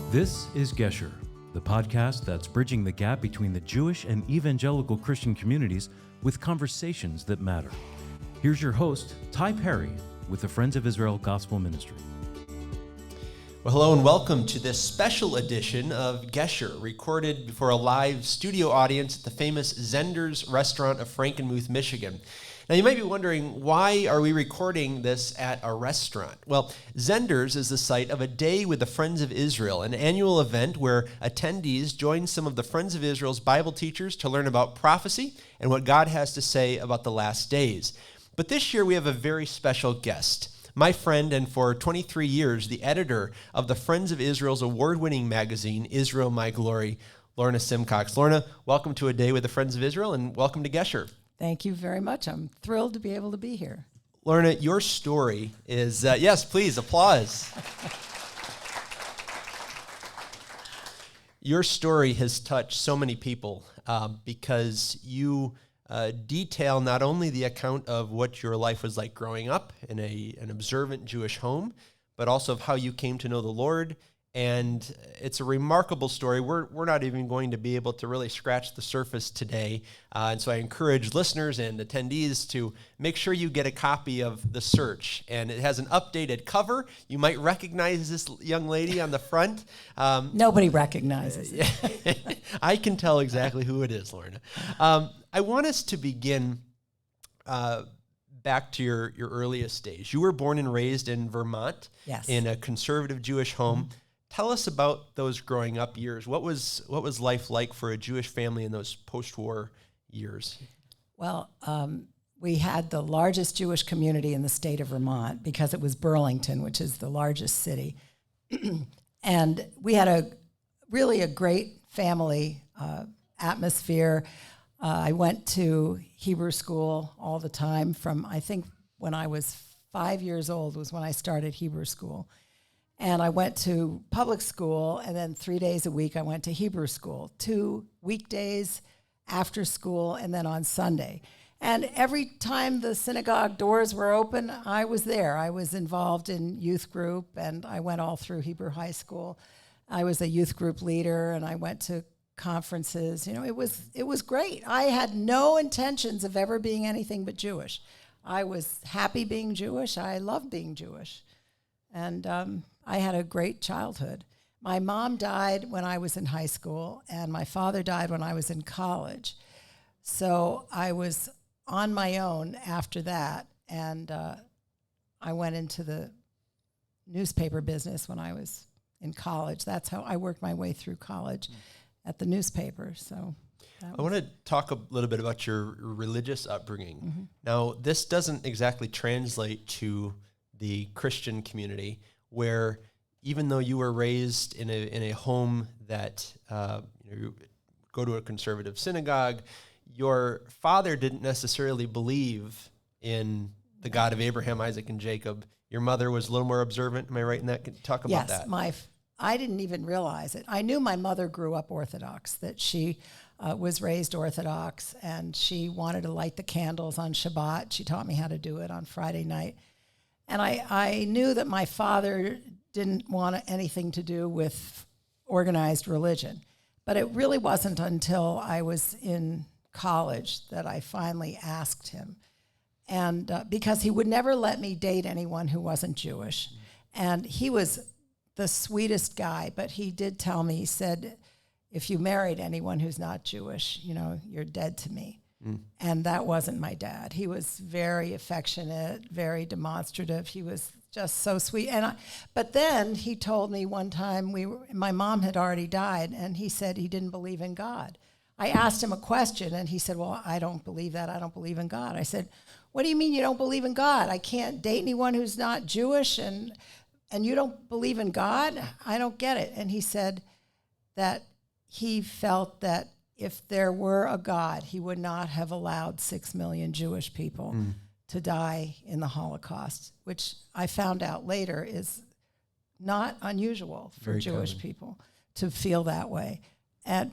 This is Gesher, the podcast that's bridging the gap between the Jewish and evangelical Christian communities with conversations that matter. Here's your host, Ty Perry, with the Friends of Israel Gospel Ministry. Well, hello and welcome to this special edition of Gesher, recorded before a live studio audience at the famous Zender's restaurant of Frankenmuth, Michigan. Now, you might be wondering, why are we recording this at a restaurant? Well, Zender's is the site of a Day with the Friends of Israel, an annual event where attendees join some of the Friends of Israel's Bible teachers to learn about prophecy and what God has to say about the last days. But this year, we have a very special guest. My friend, and for 23 years, the editor of the Friends of Israel's award-winning magazine, Israel My Glory, Lorna Simcox. Lorna, welcome to A Day with the Friends of Israel, and welcome to Gesher. Thank you very much. I'm thrilled to be able to be here. Lorna, your story is, yes, please, applause. Your story has touched so many people because you detail not only the account of what your life was like growing up in an observant Jewish home, but also of how you came to know the Lord. And it's a remarkable story. We're not even going to be able to really scratch the surface today. And so I encourage listeners and attendees to make sure you get a copy of The Search. And it has an updated cover. You might recognize this young lady on the front. Nobody recognizes it. I can tell exactly who it is, Lorna. I want us to begin back to your earliest days. You were born and raised in Vermont, Yes. in a conservative Jewish home. Mm-hmm. Tell us about those growing up years. What was life like for a Jewish family in those post-war years? Well, we had the largest Jewish community in the state of Vermont because it was Burlington, which is the largest city. And we had a great family atmosphere. I went to Hebrew school all the time from, I think, when I was 5 years old was when I started Hebrew school. And I went to public school, and then 3 days a week I went to Hebrew school, 2 weekdays after school, and then on Sunday. And every time the synagogue doors were open, I was there. I was involved in youth group, and I went all through Hebrew high school. I was a youth group leader, and I went to conferences. You know, it was great. I had no intentions of ever being anything but Jewish. I was happy being Jewish. I loved being Jewish. And I had a great childhood. My mom died when I was in high school, and my father died when I was in college. So I was on my own after that, and I went into the newspaper business when I was in college. That's how I worked my way through college at the newspaper. So I want to talk a little bit about your religious upbringing. Mm-hmm. Now, this doesn't exactly translate to the Christian community, where even though you were raised in a home that you go to a conservative synagogue, your father didn't necessarily believe in the God of Abraham, Isaac, and Jacob. Your mother was a little more observant. Am I right in that? Talk about that. Yes, I didn't even realize it. I knew my mother grew up Orthodox, that she was raised Orthodox, and she wanted to light the candles on Shabbat. She taught me how to do it on Friday night. And I knew that my father didn't want anything to do with organized religion. But it really wasn't until I was in college that I finally asked him. And because he would never let me date anyone who wasn't Jewish. And he was the sweetest guy, but he did tell me, he said, if you married anyone who's not Jewish, you're dead to me. And that wasn't my dad. He was very affectionate, very demonstrative. He was just so sweet. But then he told me one time, my mom had already died, and he said he didn't believe in God. I asked him a question, and he said, well, I don't believe that. I don't believe in God. I said, what do you mean you don't believe in God? I can't date anyone who's not Jewish, and you don't believe in God? I don't get it. And he said that he felt that if there were a God, he would not have allowed 6 million Jewish people to die in the Holocaust, which I found out later is not unusual for Very Jewish common. people to feel that way.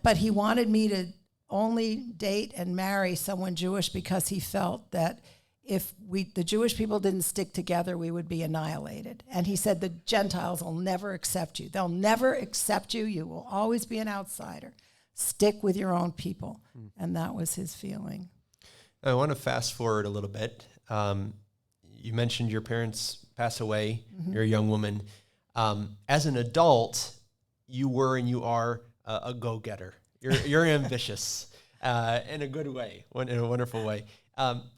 But he wanted me to only date and marry someone Jewish because he felt that if the Jewish people didn't stick together, we would be annihilated. And he said the Gentiles will never accept you. They'll never accept you. You will always be an outsider. Stick with your own people. And that was his feeling. I want to fast forward a little bit. You mentioned your parents pass away. You're a young woman. As an adult, you were and you are a go-getter. You're ambitious in a good way, in a wonderful way.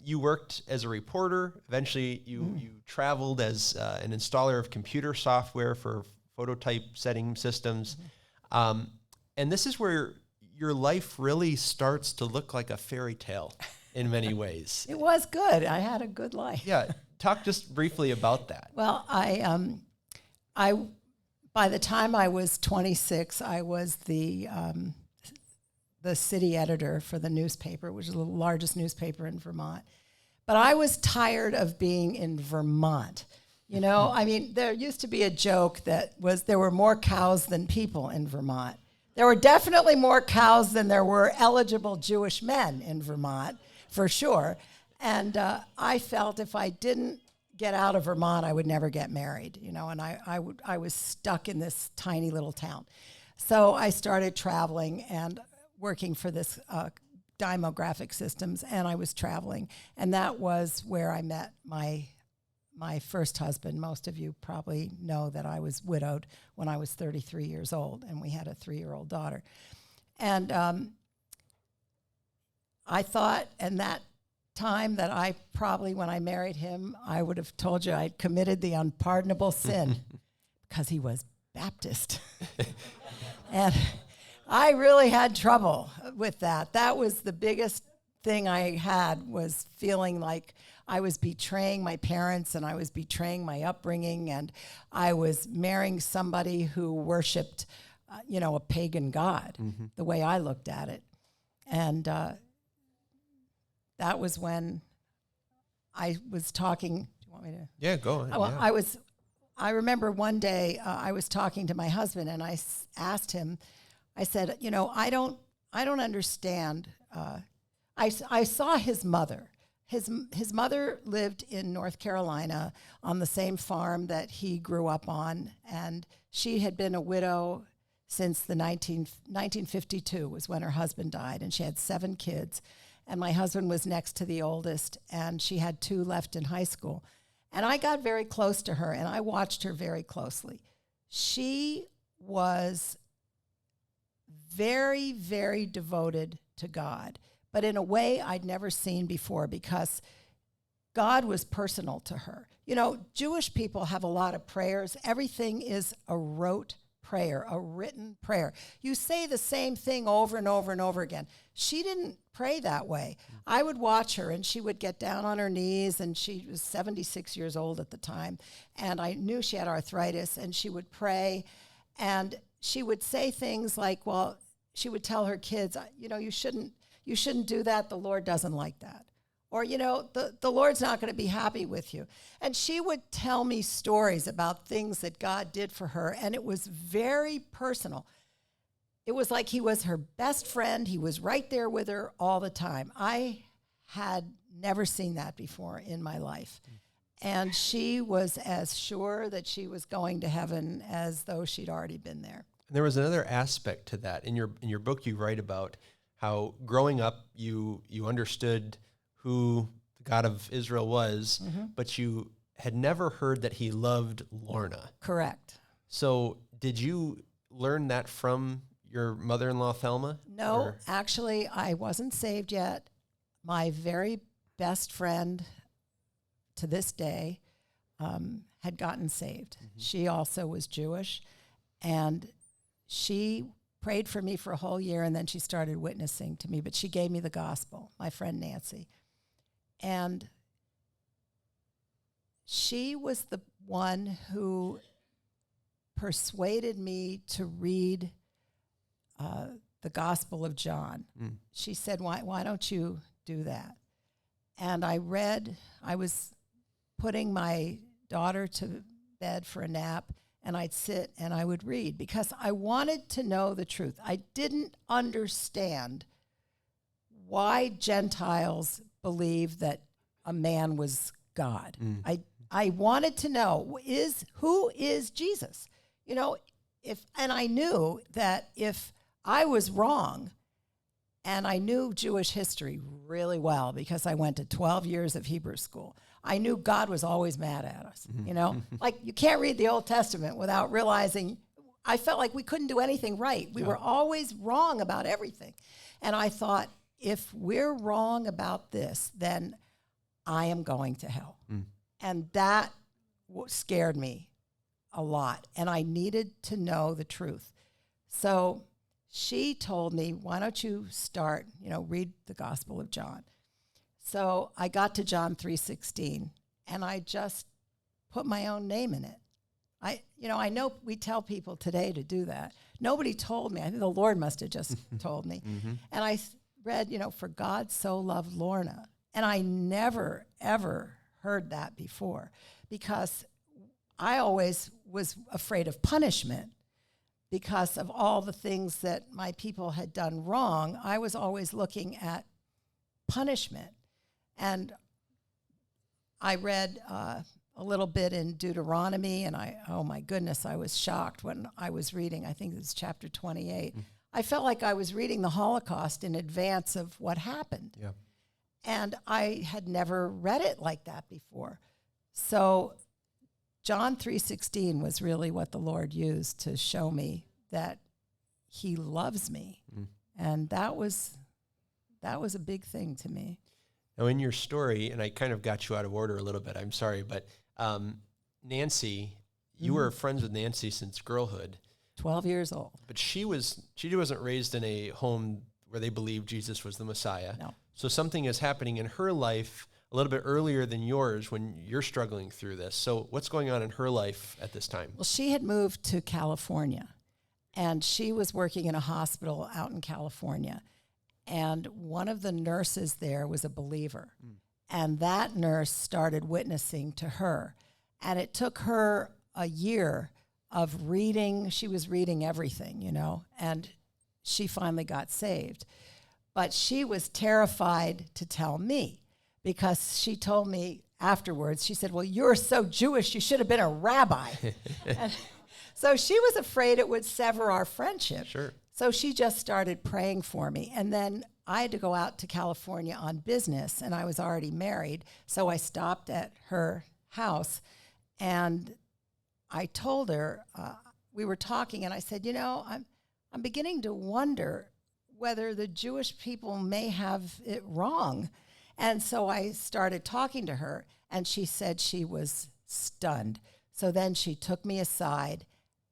You worked as a reporter. Eventually, you traveled as an installer of computer software for phototype setting systems. And this is where your life really starts to look like a fairy tale in many ways. It was good. I had a good life. Yeah. Talk just briefly about that. Well, I by the time I was 26, I was the city editor for the newspaper, which is the largest newspaper in Vermont. But I was tired of being in Vermont. You know, I mean, there used to be a joke that was there were more cows than people in Vermont. There were definitely more cows than there were eligible Jewish men in Vermont, for sure. And I felt if I didn't get out of Vermont, I would never get married, you know, and I was stuck in this tiny little town. So I started traveling and working for this Dymo Graphic Systems, and I was traveling. And that was where I met my first husband. Most of you probably know that I was widowed when I was 33 years old, and we had a 3-year-old daughter. And I thought in that time that I probably, when I married him, I would have told you I'd committed the unpardonable sin because he was Baptist. And I really had trouble with that. That was the biggest thing I had, was feeling like I was betraying my parents and I was betraying my upbringing, and I was marrying somebody who worshiped, a pagan god, the way I looked at it. And that was when I was talking. Do you want me to? Yeah, go ahead. Well, I remember one day I was talking to my husband, and I asked him, I said, I don't understand. I saw his mother. His mother lived in North Carolina on the same farm that he grew up on, and she had been a widow since the 1952 was when her husband died, and she had 7 kids. And my husband was next to the oldest, and she had 2 left in high school. And I got very close to her, and I watched her very closely. She was very, very devoted to God, but in a way I'd never seen before, because God was personal to her. Jewish people have a lot of prayers. Everything is a rote prayer, a written prayer. You say the same thing over and over and over again. She didn't pray that way. I would watch her, and she would get down on her knees, and she was 76 years old at the time, and I knew she had arthritis, and she would pray, and she would say things like, well, she would tell her kids, you shouldn't do that. The Lord doesn't like that. Or, the Lord's not going to be happy with you. And she would tell me stories about things that God did for her, and it was very personal. It was like he was her best friend. He was right there with her all the time. I had never seen that before in my life. And she was as sure that she was going to heaven as though she'd already been there. And there was another aspect to that. In your book, you write about how growing up you understood who the God of Israel was, but you had never heard that he loved Lorna. Correct. So did you learn that from your mother-in-law, Thelma? No, actually, I wasn't saved yet. My very best friend to this day had gotten saved. She also was Jewish, and she prayed for me for a whole year, and then she started witnessing to me, but she gave me the gospel, my friend Nancy. And she was the one who persuaded me to read the Gospel of John. She said, why don't you do that? And I was putting my daughter to bed for a nap, and I'd sit and I would read because I wanted to know the truth. I didn't understand why Gentiles believe that a man was God. I wanted to know who is Jesus? You know, and I knew that if I was wrong, and I knew Jewish history really well because I went to 12 years of Hebrew school. I knew God was always mad at us, you know? Like, you can't read the Old Testament without realizing, I felt like we couldn't do anything right. We were always wrong about everything. And I thought, if we're wrong about this, then I am going to hell. And that scared me a lot. And I needed to know the truth. So she told me, why don't you start, read the Gospel of John. So I got to John 3:16, and I just put my own name in it. I know we tell people today to do that. Nobody told me. I think the Lord must have just told me. And I read, for God so loved Lorna. And I never, ever heard that before, because I always was afraid of punishment. Because of all the things that my people had done wrong, I was always looking at punishment. And I read a little bit in Deuteronomy, and oh my goodness, I was shocked when I was reading, I think it's chapter 28. I felt like I was reading the Holocaust in advance of what happened. Yeah. And I had never read it like that before. So John 3:16 was really what the Lord used to show me that he loves me. And that was a big thing to me. Now, in your story, and I kind of got you out of order a little bit, I'm sorry, but Nancy, you were friends with Nancy since girlhood. 12 years old. But she wasn't raised in a home where they believed Jesus was the Messiah. No. So something is happening in her life a little bit earlier than yours when you're struggling through this. So what's going on in her life at this time? Well, she had moved to California, and she was working in a hospital out in California. And one of the nurses there was a believer. And that nurse started witnessing to her. And it took her a year of reading. She was reading everything, and she finally got saved. But she was terrified to tell me, because she told me afterwards, she said, well, you're so Jewish, you should have been a rabbi. And so she was afraid it would sever our friendship. Sure. So she just started praying for me. And then I had to go out to California on business, and I was already married. So I stopped at her house, and I told her, we were talking, and I said, I'm beginning to wonder whether the Jewish people may have it wrong. And so I started talking to her, and she said she was stunned. So then she took me aside,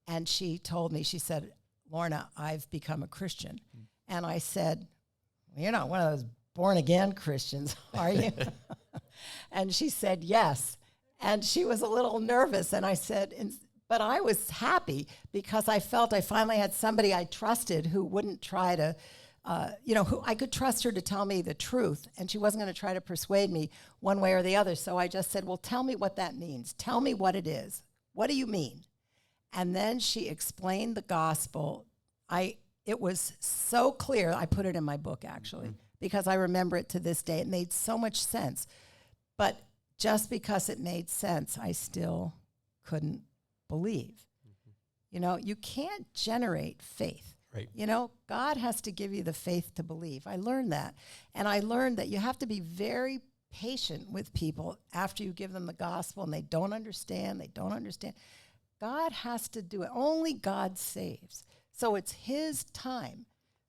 and she told me, she said, Lorna, I've become a Christian. And I said, well, you're not one of those born-again Christians, are you? And she said, yes. And she was a little nervous, and I said, but I was happy because I felt I finally had somebody I trusted who wouldn't try to, who I could trust her to tell me the truth, and she wasn't going to try to persuade me one way or the other. So I just said, well, tell me what that means. Tell me what it is. What do you mean? And then she explained the gospel. It was so clear. I put it in my book, actually, because I remember it to this day. It made so much sense. But just because it made sense, I still couldn't believe. You can't generate faith. Right. God has to give you the faith to believe. I learned that. And I learned that you have to be very patient with people after you give them the gospel and they don't understand. God has to do it. Only God saves. So it's his time.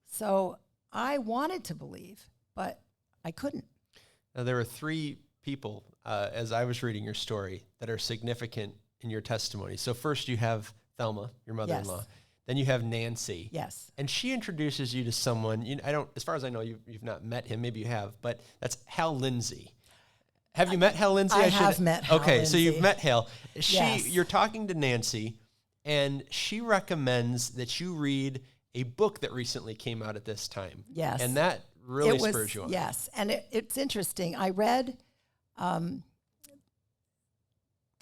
So I wanted to believe, but I couldn't. Now, there are three people, as I was reading your story, that are significant in your testimony. So first you have Thelma, your mother-in-law. Yes. Then you have Nancy. Yes. And she introduces you to someone, as far as I know, you've not met him, maybe you have, but that's Hal Lindsey. Have you met Hal Lindsey? I have met Hal Okay, Lindsey. So you've met Hal. Yes. You're talking to Nancy, and she recommends that you read a book that recently came out at this time. Yes. And that really spurs you on. Yes. And it's interesting. I read The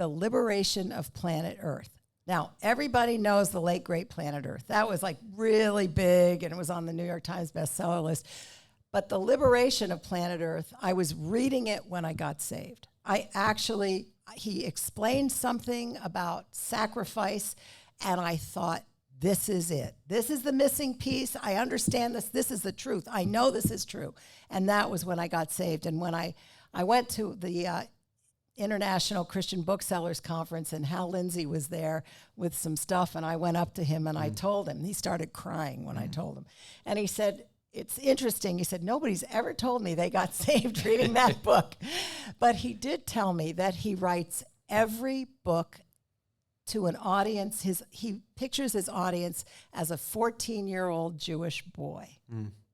Liberation of Planet Earth. Now, everybody knows the late, great Planet Earth. That was like really big, and it was on the New York Times bestseller list. But the liberation of planet Earth, I was reading it when I got saved. He explained something about sacrifice, and I thought, this is it. This is the missing piece. I understand this. This is the truth. I know this is true. And that was when I got saved. And when I went to the International Christian Booksellers Conference, and Hal Lindsey was there with some stuff, and I went up to him and I told him. He started crying when I told him. And he said, it's interesting. He said, nobody's ever told me they got saved reading that book. But he did tell me that he writes every book to an audience. He pictures his audience as a 14-year-old Jewish boy.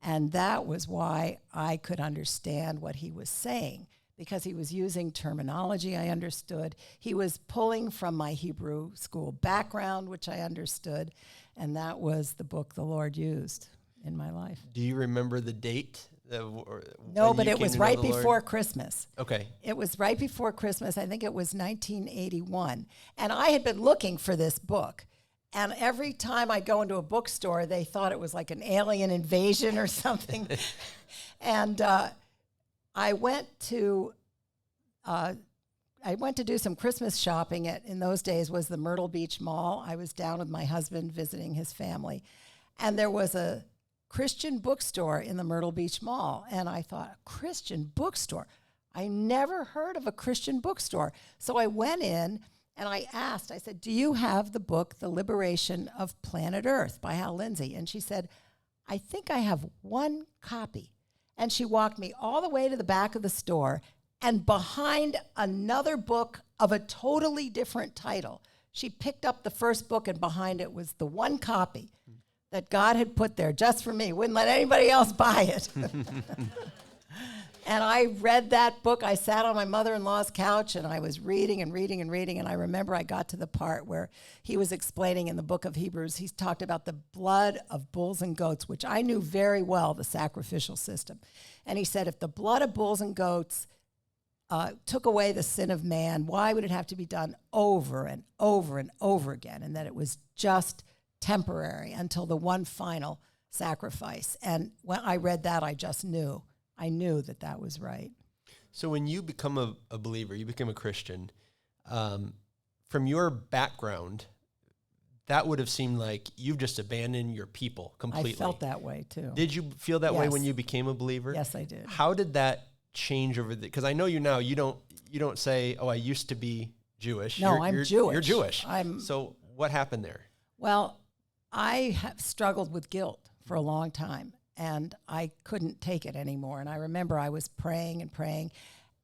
And that was why I could understand what he was saying, because he was using terminology I understood. He was pulling from my Hebrew school background, which I understood, and that was the book the Lord used in my life. Do you remember the date? No, but it was right before Christmas. Okay. It was right before Christmas. I think it was 1981. And I had been looking for this book. And every time I go into a bookstore, they thought it was like an alien invasion or something. And I went to do some Christmas shopping at, in those days, was the Myrtle Beach Mall. I was down with my husband visiting his family. And there was a Christian bookstore in the Myrtle Beach Mall. And I thought, a Christian bookstore? I never heard of a Christian bookstore. So I went in and I asked, I said, do you have the book, The Liberation of Planet Earth by Hal Lindsey? And she said, I think I have one copy. And she walked me all the way to the back of the store, and behind another book of a totally different title, she picked up the first book, and behind it was the one copy that God had put there just for me. Wouldn't let anybody else buy it. And I read that book. I sat on my mother-in-law's couch, and I was reading and reading and reading. And I remember I got to the part where he was explaining in the book of Hebrews, he talked about the blood of bulls and goats, which I knew very well, the sacrificial system. And he said, if the blood of bulls and goats took away the sin of man, why would it have to be done over and over and over again? And that it was just temporary until the one final sacrifice. And when I read that, I just knew. I knew that that was right. So when you become a believer, you become a Christian, from your background, that would have seemed like you've just abandoned your people completely. I felt that way too. Did you feel that way Yes. when you became a believer? Yes, I did. How did that change over the, because I know you now, you don't say, oh, I used to be Jewish. No, I'm Jewish. You're Jewish. I'm So what happened there? Well, I have struggled with guilt for a long time, and I couldn't take it anymore. And I remember I was praying and praying,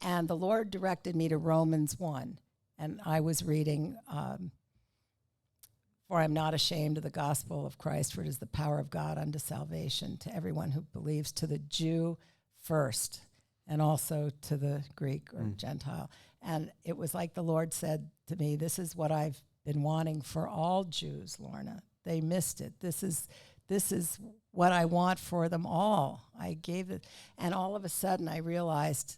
and the Lord directed me to Romans 1. And I was reading, for I'm not ashamed of the gospel of Christ, for it is the power of God unto salvation to everyone who believes, to the Jew first, and also to the Greek or Gentile. And it was like the Lord said to me, this is what I've been wanting for all Jews, Lorna. They missed it. This is what I want for them all. I gave it, and all of a sudden I realized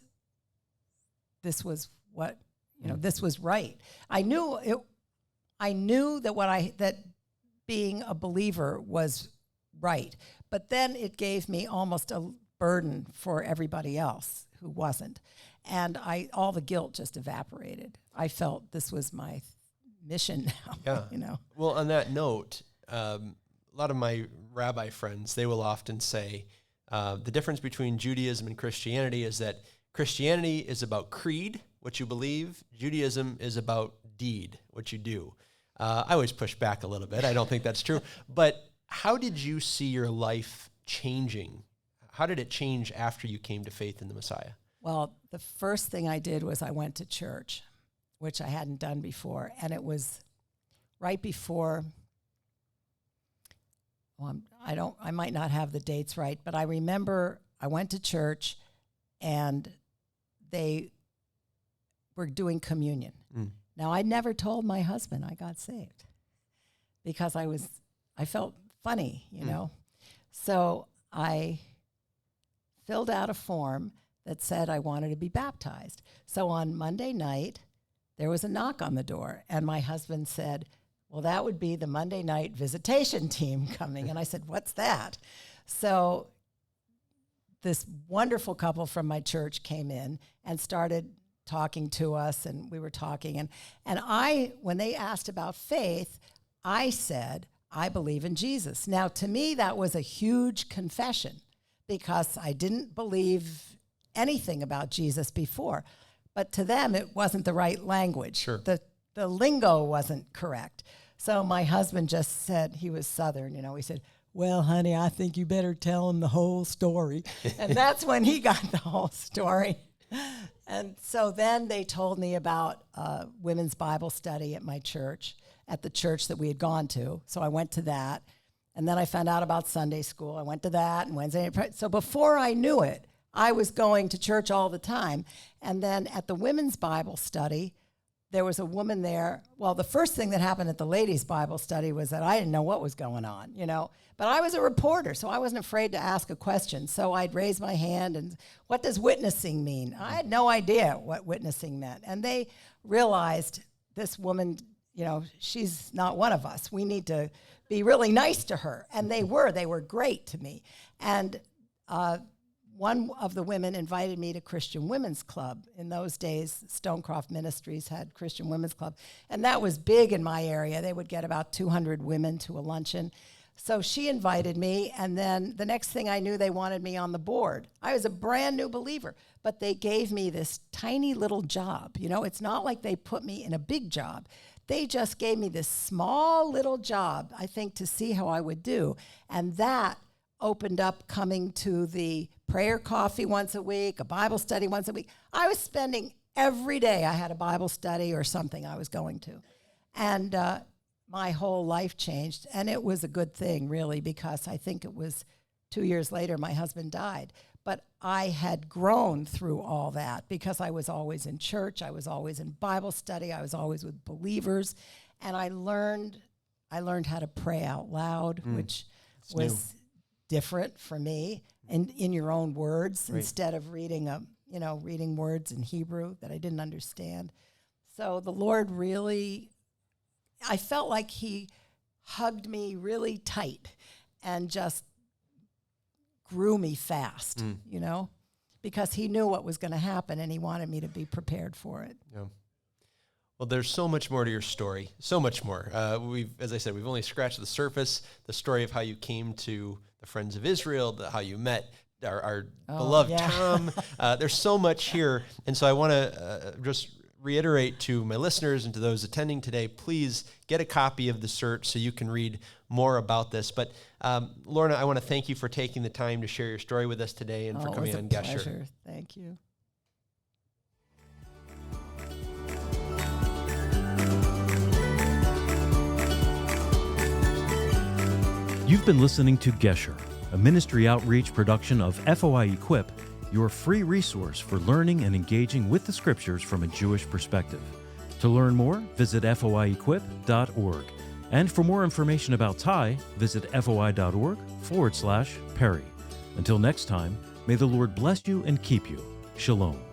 this was what, this was right. I knew that being a believer was right, but then it gave me almost a burden for everybody else who wasn't, and all the guilt just evaporated. I felt this was my mission now. Yeah. Well, on that note, a lot of my rabbi friends, they will often say the difference between Judaism and Christianity is that Christianity is about creed, what you believe. Judaism is about deed, what you do. I always push back a little bit. I don't think that's true. But how did you see your life changing? How did it change after you came to faith in the Messiah? Well, the first thing I did was I went to church, which I hadn't done before. And it was right before, I might not have the dates right, but I remember I went to church and they were doing communion. Now, I never told my husband I got saved because I felt funny, So I filled out a form that said I wanted to be baptized. So on Monday night, there was a knock on the door, and my husband said, well, that would be the Monday night visitation team coming. And I said, what's that? So this wonderful couple from my church came in and started talking to us, and we were talking. And I, when they asked about faith, I said, I believe in Jesus. Now, to me, that was a huge confession because I didn't believe anything about Jesus before. But to them, it wasn't the right language. Sure. The lingo wasn't correct. So my husband just said, he was Southern, he said, well, honey, I think you better tell him the whole story. And that's when he got the whole story. And so then they told me about women's Bible study at my church, at the church that we had gone to. So I went to that. And then I found out about Sunday school. I went to that and Wednesday. So before I knew it, I was going to church all the time. And then at the women's Bible study, there was a woman there. Well, the first thing that happened at the ladies' Bible study was that I didn't know what was going on, But I was a reporter, so I wasn't afraid to ask a question. So I'd raise my hand and, what does witnessing mean? I had no idea what witnessing meant. And they realized this woman, she's not one of us. We need to be really nice to her. And they were great to me. And one of the women invited me to Christian Women's Club. In those days, Stonecroft Ministries had Christian Women's Club, and that was big in my area. They would get about 200 women to a luncheon. So she invited me, and then the next thing I knew, they wanted me on the board. I was a brand new believer, but they gave me this tiny little job. It's not like they put me in a big job. They just gave me this small little job, I think, to see how I would do, and that opened up coming to the prayer coffee once a week, a Bible study once a week. I was spending every day, I had a Bible study or something I was going to. And my whole life changed. And it was a good thing, really, because I think it was 2 years later, my husband died. But I had grown through all that because I was always in church. I was always in Bible study. I was always with believers. And I learned how to pray out loud, which was different for me, and in your own words, instead of reading words in Hebrew that I didn't understand. So the Lord really, I felt like he hugged me really tight and just grew me fast, because he knew what was going to happen and he wanted me to be prepared for it. Yeah. Well, there's so much more to your story, so much more. As I said, we've only scratched the surface, the story of how you came to the Friends of Israel, how you met our beloved Tom. There's so much here. And so I want to just reiterate to my listeners and to those attending today, please get a copy of the cert so you can read more about this. But Lorna, I want to thank you for taking the time to share your story with us today and for coming on Gesher. It was a pleasure. Thank you. You've been listening to Gesher, a ministry outreach production of FOI Equip, your free resource for learning and engaging with the Scriptures from a Jewish perspective. To learn more, visit foiequip.org. And for more information about Ty, visit foi.org/Perry. Until next time, may the Lord bless you and keep you. Shalom.